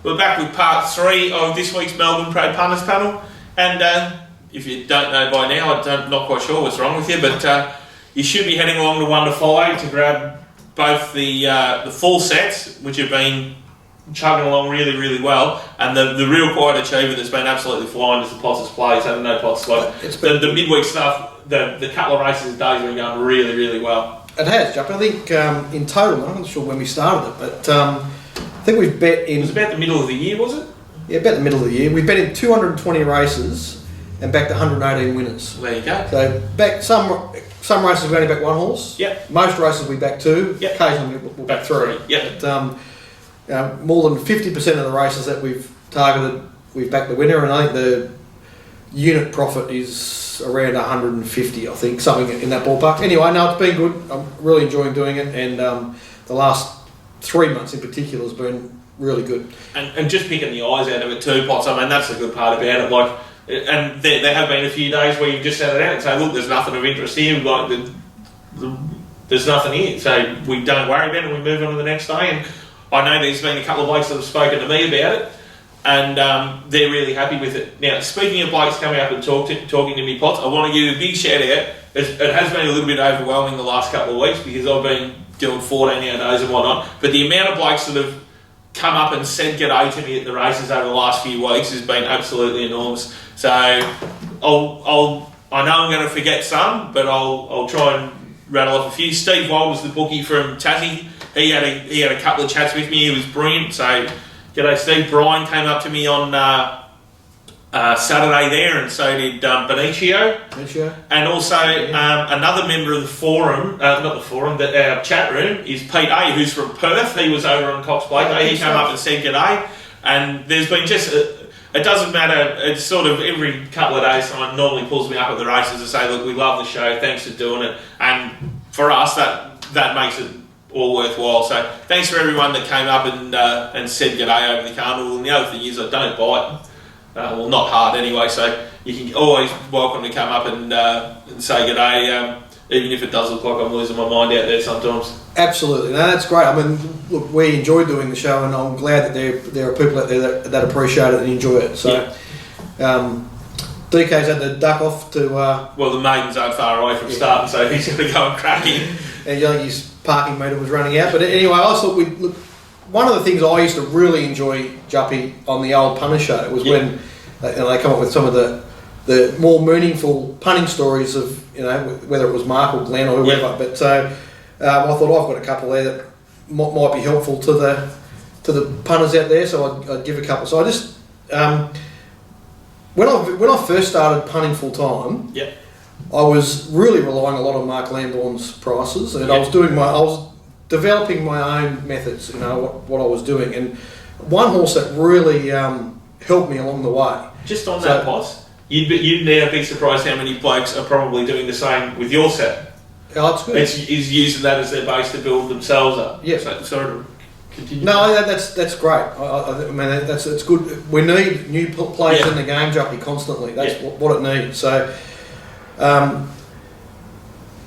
We're back with part 3 of this week's Melbourne Pro Punters panel, and if you don't know by now, I'm not quite sure what's wrong with you, but you should be heading along to 1 to 5 to grab both the full sets, which have been chugging along really, really well, and the real quiet achiever that's been absolutely flying is the Punters plays. I don't know Punters like the midweek stuff. The couple of races a day have been going really, really well. It has, Jupp. I think in total, I'm not sure when we started it, but I think we've bet in... It was about the middle of the year, was it? Yeah, about the middle of the year. We bet in 220 races and backed 118 winners. There you go. So back some races we only back one horse. Yep. Most races we back two. Yep. Occasionally we'll back three. Yep. But more than 50% of the races that we've targeted, we've backed the winner, and I think the unit profit is around 150, I think, something in that ballpark. Anyway, no, it's been good. I'm really enjoying doing it, and the last 3 months in particular has been really good. And just picking the eyes out of it too, Potts, I mean, that's the good part about it. Like, and there have been a few days where you've just set it out and say, look, there's nothing of interest here, like there's nothing here, so we don't worry about it, we move on to the next day. And I know there's been a couple of blokes that have spoken to me about it, and they're really happy with it. Now, speaking of blokes coming up and talking to me, Potts, I want to give a big shout out. It has been a little bit overwhelming the last couple of weeks because I've been doing 14-hour days and whatnot, but the amount of blokes that have come up and said g'day to me at the races over the last few weeks has been absolutely enormous. So I know I'm going to forget some, but I'll try and rattle off a few. Steve Wild was the bookie from Tassie. He had a couple of chats with me. He was brilliant. So g'day Steve. Brian came up to me on Saturday there, and so did Benicio. And also another member of the forum, our chat room, is Pete A, who's from Perth. He was over on Cox Blake Day. He came up and said g'day. And there's been just, it doesn't matter, it's sort of every couple of days someone normally pulls me up at the races to say, look, we love the show, thanks for doing it. And for us, that makes it all worthwhile. So thanks for everyone that came up and said g'day over the carnival. And the other thing is I don't bite. Well, not hard anyway, so you can always welcome to come up and say g'day, even if it does look like I'm losing my mind out there sometimes. Absolutely, no, that's great. I mean, look, we enjoy doing the show, and I'm glad that there are people out there that appreciate it and enjoy it. So, DK's had to duck off to... well, the maidens aren't far away from starting, so he's going to go and crack in. And his parking meter was running out. But anyway, I thought one of the things I used to really enjoy, Juppy, on the old punter show was when they come up with some of the more meaningful punting stories of, whether it was Mark or Glenn or whoever. But so I thought I've got a couple there that might be helpful to the punters out there, so I'd give a couple. So I just when I first started punting full time, I was really relying a lot on Mark Lambourne's prices, and I was developing my own methods, what I was doing, and one horse that really helped me along the way. Just on that, Potts, you'd now be surprised how many blokes are probably doing the same with your set. Oh, that's good. Is using that as their base to build themselves up. Yeah. So, sort of continue. No, that's great. I mean, it's good. We need new players in the game, Juppy, constantly. That's what it needs. So, I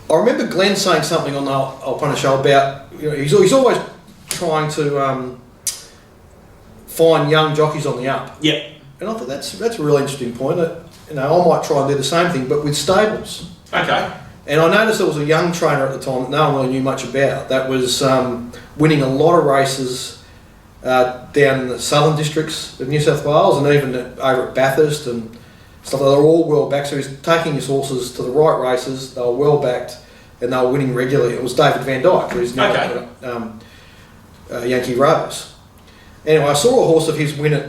remember Glenn saying something on the Old Punter show about he's always trying to find young jockeys on the up. Yeah. And I thought that's a really interesting point. I might try and do the same thing, but with stables. Okay. And I noticed there was a young trainer at the time that no one really knew much about that was winning a lot of races down in the southern districts of New South Wales, and even over at Bathurst and stuff. They were all well backed, so he's taking his horses to the right races. They were well backed, and they were winning regularly. It was David Van Dyke, who's now Yankee Rose. Anyway, I saw a horse of his win at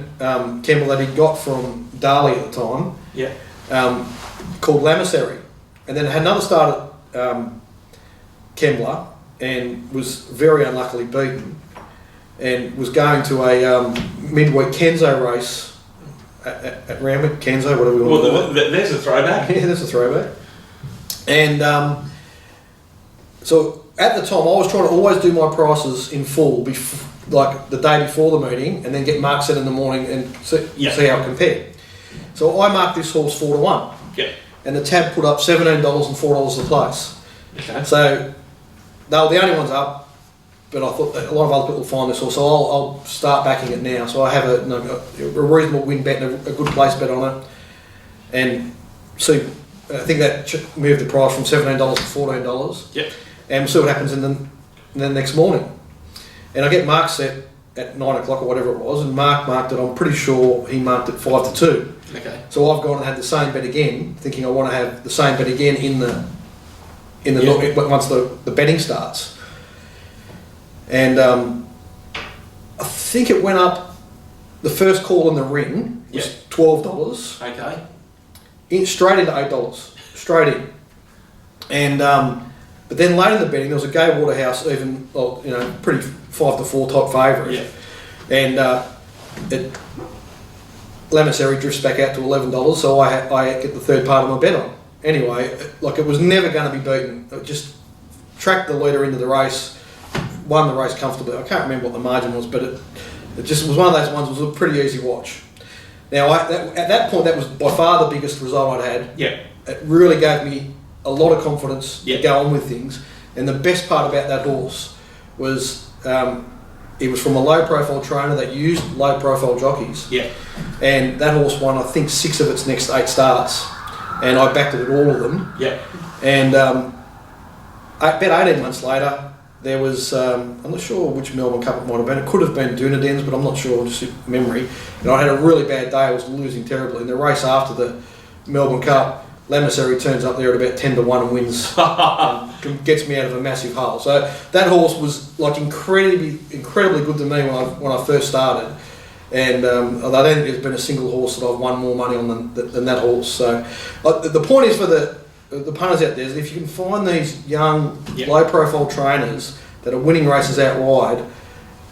Campbell that he got from Darley at the time, called Lamasery. And then had another start at Kembla and was very unluckily beaten, and was going to a midweek Kenzo race at Randwick, Kenzo, whatever we want to call it. There's a throwback. Yeah, there's a throwback. And so at the time I was trying to always do my prices in full, like the day before the meeting, and then get marks set in the morning and see how it compared. So I marked this horse 4-1. Yeah. And the tab put up $17 and $4 a place. Okay. So they were the only ones up. but I thought that a lot of other people find this horse, so I'll start backing it now. So I have a reasonable win bet and a good place bet on it, and see. I think that moved the price from $17 to $14. Yep. And we'll see what happens in the next morning. And I get Mark set at 9 o'clock or whatever it was, and Mark marked it. I'm pretty sure he marked it 5 to 2. Okay. So I've gone and had the same bet again, thinking I want to have the same bet again in the once the betting starts. And I think it went up. The first call in the ring was $12. Okay. Straight into $8, straight in, and but then late in the betting there was a Gay Waterhouse even, pretty 5 to 4 type favourite, and it Lamasery drifts back out to $11, so I get the third part of my bet on. Anyway, it was never going to be beaten. It just tracked the leader into the race, won the race comfortably. I can't remember what the margin was, but it just was one of those ones. It was a pretty easy watch. Now, at that point, that was by far the biggest result I'd had. Yeah. It really gave me a lot of confidence to go on with things. And the best part about that horse was he was from a low-profile trainer that used low-profile jockeys. Yeah. And that horse won, I think, 6 of its next 8 starts. And I backed it at all of them. Yeah. And about 18 months later, there was, I'm not sure which Melbourne Cup it might have been. It could have been Dunedin's, but I'm not sure, just memory. And I had a really bad day. I was losing terribly. In the race after the Melbourne Cup, Lamasery turns up there at about 10 to 1 and wins. And gets me out of a massive hole. So that horse was incredibly good to me when I first started. And I don't think there's been a single horse that I've won more money on than that horse. So the point is for the punters out there is if you can find these young, low-profile trainers that are winning races out wide,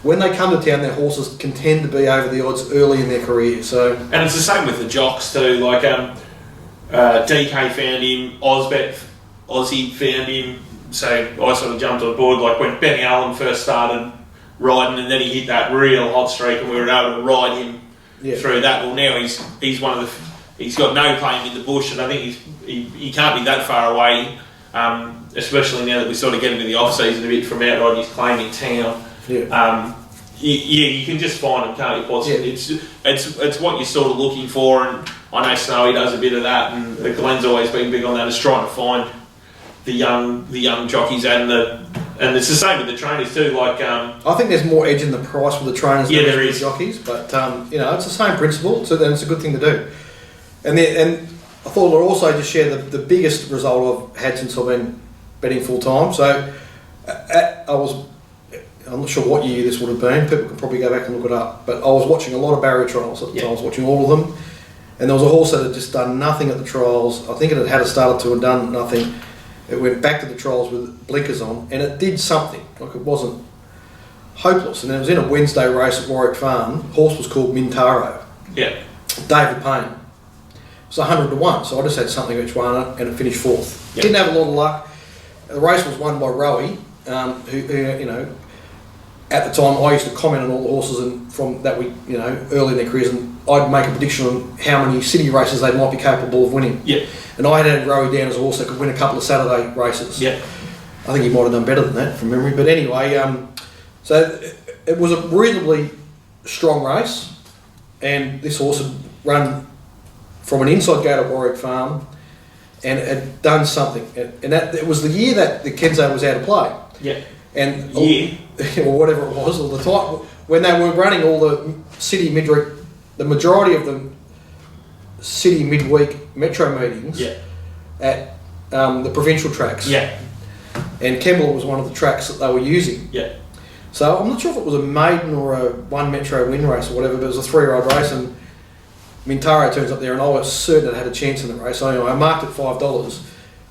when they come to town, their horses can tend to be over the odds early in their career. So, and it's the same with the jocks too. Like DK found him, Aussie found him. So I sort of jumped on board. Like when Benny Allen first started riding, and then he hit that real hot streak, and we were able to ride him through that. Well, now he's one of the. He's got no claim in the bush, and I think he can't be that far away, especially now that we sort of get into the off season a bit from out riding his claim in town. Yeah. You can just find them, can't you? It's what you're sort of looking for, and I know Snowy does a bit of that, and Glenn's always been big on that, is trying to find the young jockeys, and it's the same with the trainers too. Like I think there's more edge in the price with the trainers than there with the jockeys, but it's the same principle, so then it's a good thing to do. And I thought I'd also just share the biggest result I've had since I've been betting full time. So I'm not sure what year this would have been. People can probably go back and look it up. But I was watching a lot of barrier trials at the time. I was watching all of them. And there was a horse that had just done nothing at the trials. I think it had a start or two and done nothing. It went back to the trials with blinkers on, and it did something. Like, it wasn't hopeless. And it was in a Wednesday race at Warwick Farm. The horse was called Mintaro. Yeah. David Payne. It was 100 to 1, so I just had something each one, and it finished 4th. Yep. Didn't have a lot of luck. The race was won by Rowie, who at the time I used to comment on all the horses and from that we, early in their careers, and I'd make a prediction on how many city races they might be capable of winning. Yeah. And I had Rowie down as a horse that could win a couple of Saturday races. Yeah. I think he might have done better than that from memory. But anyway, so it was a reasonably strong race, and this horse had run from an inside gate at Warwick Farm, and it had done something. And that it was the year that the Kenzo was out of play. Yeah. And or whatever it was, or the time when they were running all the city midweek, the majority of the city midweek metro meetings at the provincial tracks. Yeah. And Kembla was one of the tracks that they were using. Yeah. So I'm not sure if it was a maiden or a one metro win race or whatever, but it was a 3-year-old race, and Mintaro turns up there, and I was certain it had a chance in the race. So anyway, I marked it $5,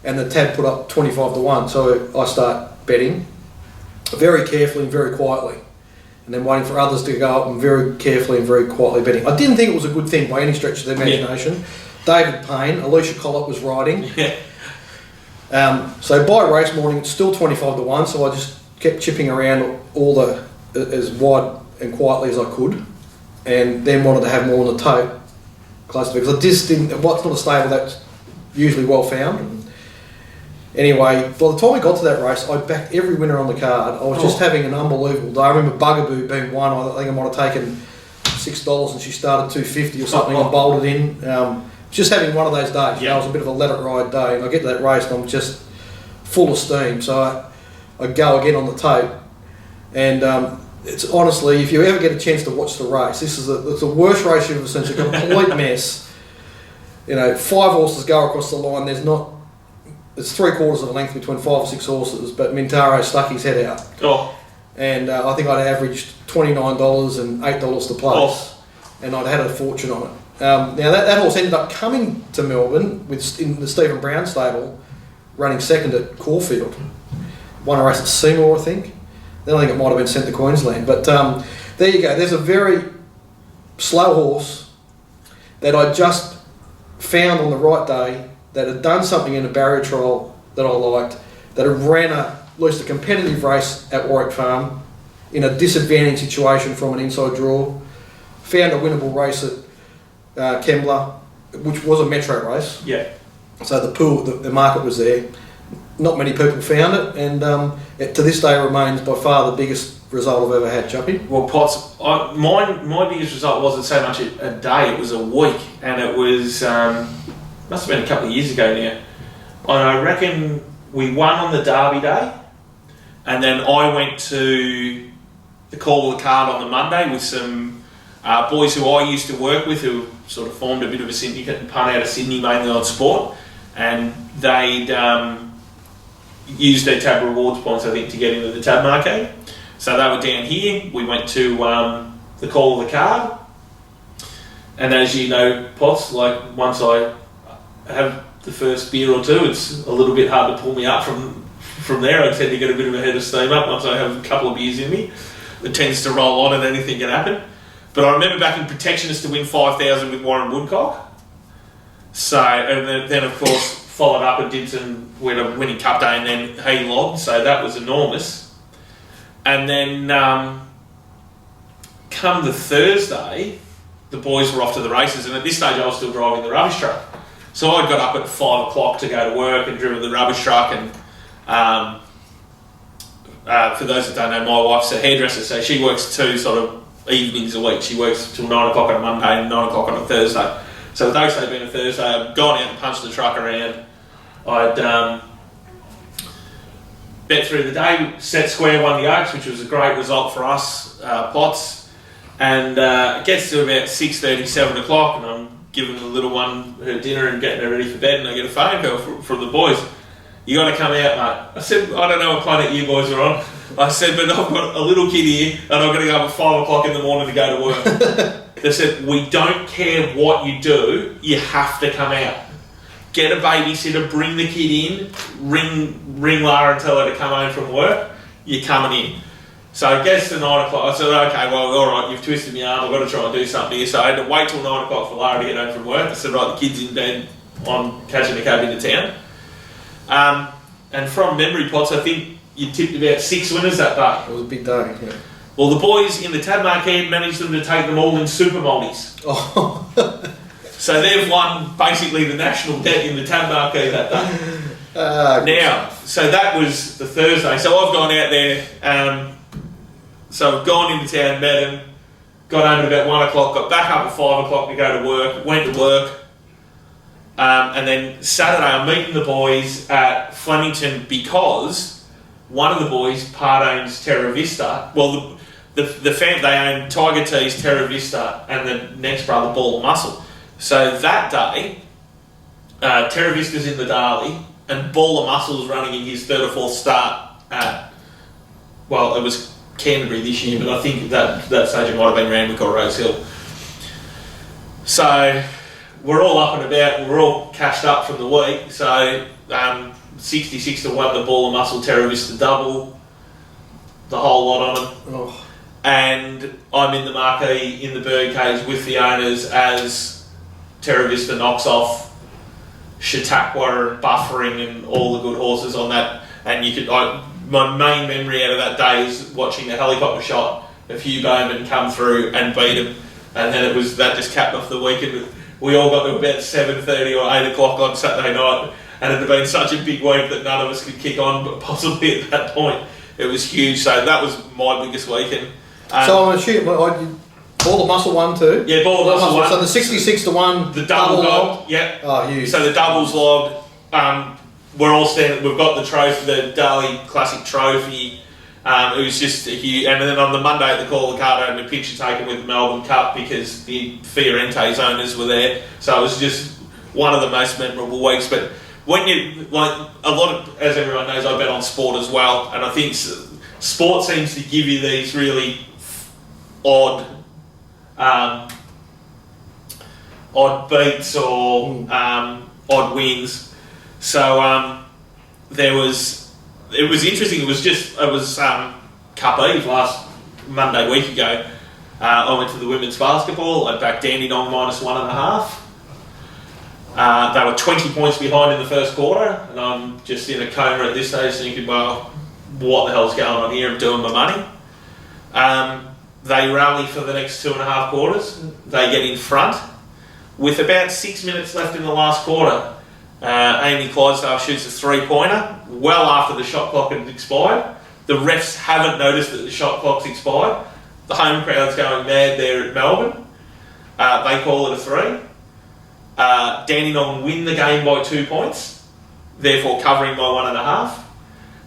and the tab put up 25 to 1. So I start betting very carefully and very quietly, and then waiting for others to go up and very carefully and very quietly betting. I didn't think it was a good thing by any stretch of the imagination. David Payne, Alicia Collett was riding. So by race morning, it's still 25 to 1. So I just kept chipping around as wide and quietly as I could, and then wanted to have more on the tote close to it, because I just didn't. What's not a stable that's usually well found. Anyway, by the time we got to that race, I backed every winner on the card. I was just having an unbelievable day. I remember Bugaboo being one. I think I might have taken $6 and she started $2.50 or something and bowled it in. Just having one of those days. It was a bit of a let it ride day. And I get to that race and I'm just full of steam. So I go again on the tape. And it's honestly, if you ever get a chance to watch the race, it's the worst race you've ever seen. It's a complete mess. 5 horses go across the line. It's 3/4 of a length between 5 or 6 horses, but Mintaro stuck his head out. Oh. And I think I'd averaged $29 and $8 to place. And I'd had a fortune on it. Now that horse ended up coming to Melbourne in the Stephen Brown stable, running second at Caulfield. Won a race at Seymour, I think. Then I think it might have been sent to Queensland. But there you go. There's a very slow horse that I just found on the right day, that had done something in a barrier trial that I liked, that had ran at least a competitive race at Warwick Farm in a disadvantaged situation from an inside draw, found a winnable race at Kembla, which was a metro race. Yeah. So the pool, the market was there. Not many people found it, and it to this day remains by far the biggest result I've ever had, Chuppy. Well, Potts, my biggest result wasn't so much a day, it was a week, and it was, must have been a couple of years ago now. And I reckon we won on the Derby day, and then I went to the call of the card on the Monday with some boys who I used to work with, who sort of formed a bit of a syndicate and punt out of Sydney, mainly on sport, and they'd used their tab rewards points, I think, to get into the tab marquee. So they were down here. We went to the call of the card, and as you know, Potts, like once I have the first beer or two, it's a little bit hard to pull me up from there. I tend to get a bit of a head of steam up once I have a couple of beers in me. It tends to roll on and anything can happen. But I remember back in Protectionist to win 5,000 with Warren Woodcock. So, and then of course followed up and did some winning cup day, and then he logged, so that was enormous. And then come the Thursday, the boys were off to the races, and at this stage I was still driving the rubbish truck. So I got up at 5 o'clock to go to work and driven the rubbish truck, and for those that don't know, my wife's a hairdresser, so she works 2 sort of evenings a week. She works till 9 o'clock on a Monday and 9 o'clock on a Thursday. So with those days being a Thursday, I'd gone out and punched the truck around. I'd bet through the day, set square, won the Oaks, which was a great result for us, Potts. And it gets to about 6:30, 7 o'clock, and I'm giving the little one her dinner and getting her ready for bed, and I get a phone call from the boys. You got to come out, mate. I said, I don't know what planet you boys are on. I said, but I've got a little kid here, and I'm going to go up at 5 o'clock in the morning to go to work. They said, we don't care what you do, you have to come out. Get a babysitter, bring the kid in, ring Lara and tell her to come home from work, you're coming in. So I guess to 9 o'clock, I said, okay, well, alright, you've twisted my arm, I've got to try and do something here. So I had to wait till 9 o'clock for Lara to get home from work. I said, right, the kid's in bed, I'm catching a cab into town. And from memory, Potts, I think you tipped about 6 winners that day. It was a big day, yeah. Well, the boys in the tab marquee managed them to take them all in super multis. Oh. So they've won basically the national debt in the tab marquee that day. Now, so that was the Thursday. So I've gone out there, so I've gone into town, met them, got home at about 1 o'clock, got back up at 5 o'clock to go to work, went to work, and then Saturday I'm meeting the boys at Flemington because one of the boys part owns Terra Vista. Well, the they own Tiger Tees, Terra Vista, and the next brother, Ball of Muscle. So that day, Terra Vista's in the Darley, and Ball of Muscle's running in his 3rd or 4th start at, well, it was Canterbury this year, but I think that stage it might have been Randwick or Rose Hill. So we're all up and about, we're all cashed up from the week, so 66 to 1 the Ball of Muscle Terra Vista double, the whole lot on them. Oh. And I'm in the marquee in the birdcage with the owners as Terra Vista knocks off Chautauqua and Buffering and all the good horses on that. And you could, my main memory out of that day is watching the helicopter shot of Hugh Bowman come through and beat him. And then that just capped off the weekend. We all got to about 7:30 or 8 o'clock on Saturday night, and it had been such a big week that none of us could kick on, but possibly at that point it was huge. So that was my biggest weekend. So I'm assuming Ball of Muscle won too. Yeah, Ball of Muscle won. So the 66-1, the double logged. Yeah. Oh, huge. So the doubles logged. We're all standing. We've got the trophy, the Daly Classic trophy. It was just a huge. And then on the Monday at the Call of the Card, I had a picture taken with the Melbourne Cup because the Fiorente's owners were there. So it was just one of the most memorable weeks. But when you a lot of, as everyone knows, I bet on sport as well, and I think sport seems to give you these really odd beats or odd wins. So it was interesting. It was Cup Eve last Monday week ago. I went to the women's basketball. I backed Dandenong -1.5. They were 20 points behind in the first quarter, and I'm just in a coma at this stage thinking, well, what the hell's going on here? I'm doing my money. They rally for the next 2.5 quarters. They get in front. With about 6 minutes left in the last quarter, Amy Clydesdale shoots a 3-pointer well after the shot clock had expired. The refs haven't noticed that the shot clock's expired. The home crowd's going mad there at Melbourne. They call it a 3. Dandenong win the game by 2 points, therefore covering by 1.5.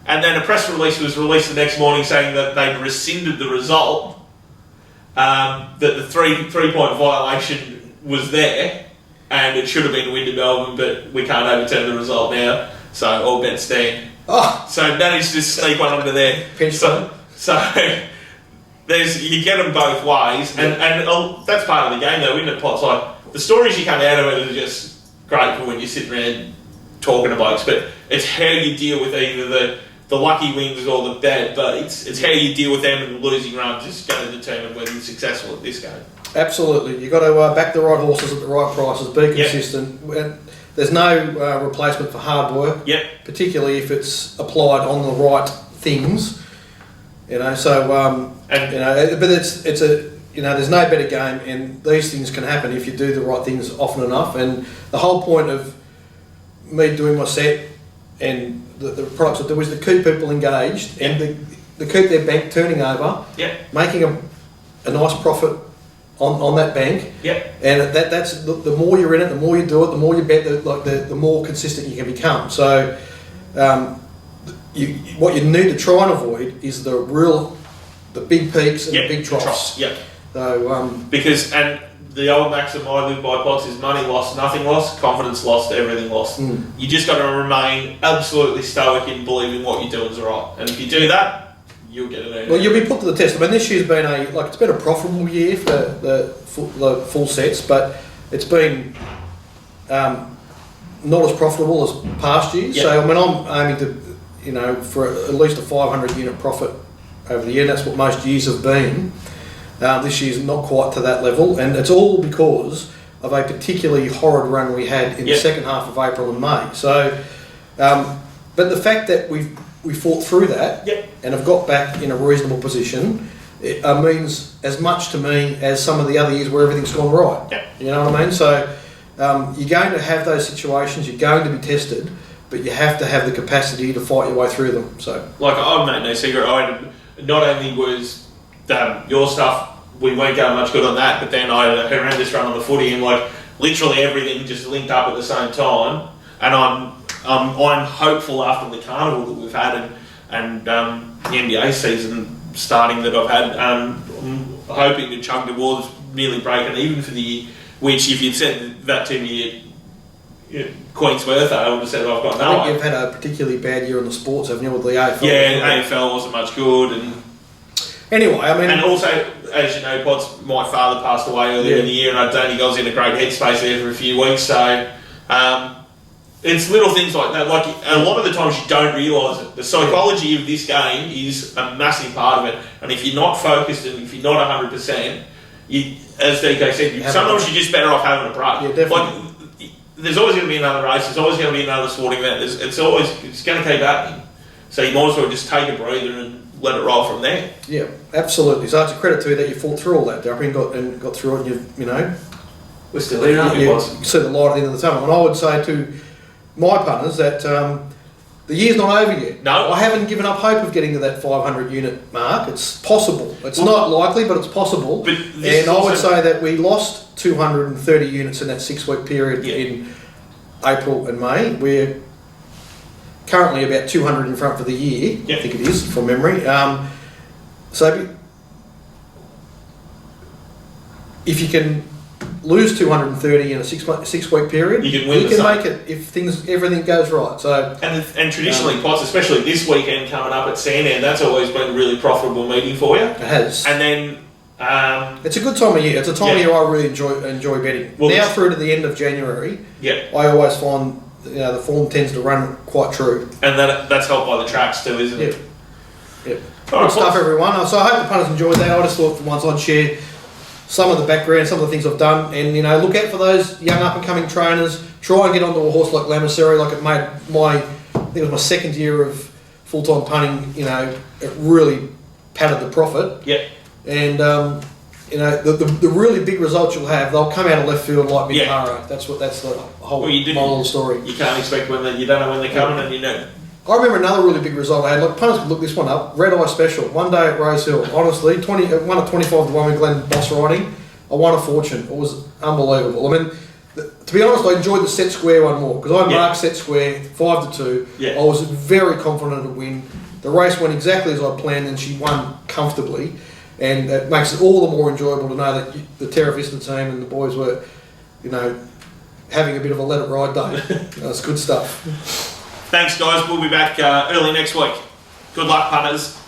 And then a press release was released the next morning saying that they'd rescinded the result, that the three-point violation was there, and it should have been a win to Melbourne, but we can't overturn the result now, so all bets stand. Oh. So managed to sneak one under there. So you get them both ways, and that's part of the game though, isn't it, Potts? Like, the stories you come out of it are just great for when you're sitting around talking to blokes, but it's how you deal with either the lucky wins or the bad beats. It's how you deal with them and the losing runs is going to determine whether you're successful at this game. Absolutely. You've got to back the right horses at the right prices, be consistent. Yep. There's no replacement for hard work, particularly if it's applied on the right things. But it's a... there's no better game, and these things can happen if you do the right things often enough. And the whole point of me doing my set and the products that there was to keep people engaged and to keep their bank turning over, making a nice profit on that bank. And that's the more you're in it, the more you do it, the more you bet, the more consistent you can become. So what you need to try and avoid is the big peaks and the big troughs. So, because the old maxim I live by, Potts, is money lost, nothing lost, confidence lost, everything lost. You just got to remain absolutely stoic in believing what you're doing is right, and if you do that, you'll get it. Well, you'll be put to the test. I mean, this year's been it's been a profitable year for the full sets, but it's been not as profitable as past years. So I mean, I'm aiming to, for at least a 500 unit profit over the year. That's what most years have been. This year's not quite to that level, and it's all because of a particularly horrid run we had in the second half of April and May. So, but the fact that we fought through that and have got back in a reasonable position, it means as much to me as some of the other years where everything's gone right. You know what I mean? So you're going to have those situations, you're going to be tested, but you have to have the capacity to fight your way through them. So, I've made no secret, not only was your stuff, we weren't going much good on that, but then I had a horrendous run on the footy, and literally everything just linked up at the same time. And I'm hopeful after the carnival that we've had and the NBA season starting that I've had. I'm hoping to chug towards nearly breaking even for the year. Which, if you'd said that to me at Queen's birthday, I would have said I've got no. I think you've had a particularly bad year in the sports, haven't you, with the AFL? Yeah, AFL wasn't much good, and. Anyway, I mean... And also, as you know, Potts, my father passed away earlier in the year, and I don't think I was in a great headspace there for a few weeks, so... it's little things like that. A lot of the times you don't realise it. The psychology of this game is a massive part of it, and if you're not focused and if you're not 100%, as DK said, sometimes you're just better off having a break. Yeah, definitely. There's always going to be another race, there's always going to be another sporting event, it's going to keep happening. So you might as well just take a breather and let it roll from there. Yeah, absolutely. So it's a credit to you that you fought through all that, Darren, and got through it, and we're still here, aren't we, you see the light at the end of the tunnel. And I would say to my punters that the year's not over yet. No. I haven't given up hope of getting to that 500 unit mark. It's possible. It's not likely, but it's possible. But and I would say that we lost 230 units in that 6-week period in April and May. We're currently about 200 in front for the year. I think it is, from memory. So if you can lose 230 in a 6-week period, you can make it if everything goes right. So and traditionally, Potts, especially this weekend coming up at Sandown, that's always been a really profitable meeting for you. It has. And then it's a good time of year. It's a time of year I really enjoy betting. Well, now through to the end of January, I always find the form tends to run quite true. And that's helped by the tracks too, isn't it? Yep. Good stuff, everyone. So I hope the punters enjoyed that. I just thought for once I'd share some of the background, some of the things I've done, and look out for those young up and coming trainers. Try and get onto a horse like Lamasery. Like it made I think it was my second year of full time punting. It really padded the profit. Yep. And the really big results you'll have, they'll come out of left field like Mintaro. That's the whole moral of the story. You can't expect you don't know when they're coming, and I remember another really big result I had. Look, punters could look this one up. Red Eye Special, one day at Rose Hill. Honestly, 1 at 25 to 1 with Glenn Boss riding. I won a fortune. It was unbelievable. I mean, to be honest, I enjoyed the set square one more because I marked set square 5 to 2. Yeah. I was very confident to win. The race went exactly as I planned, and she won comfortably. And it makes it all the more enjoyable to know that the Terra Vista team and the boys were, having a bit of a let it ride day. That's good stuff. Thanks, guys. We'll be back early next week. Good luck, punters.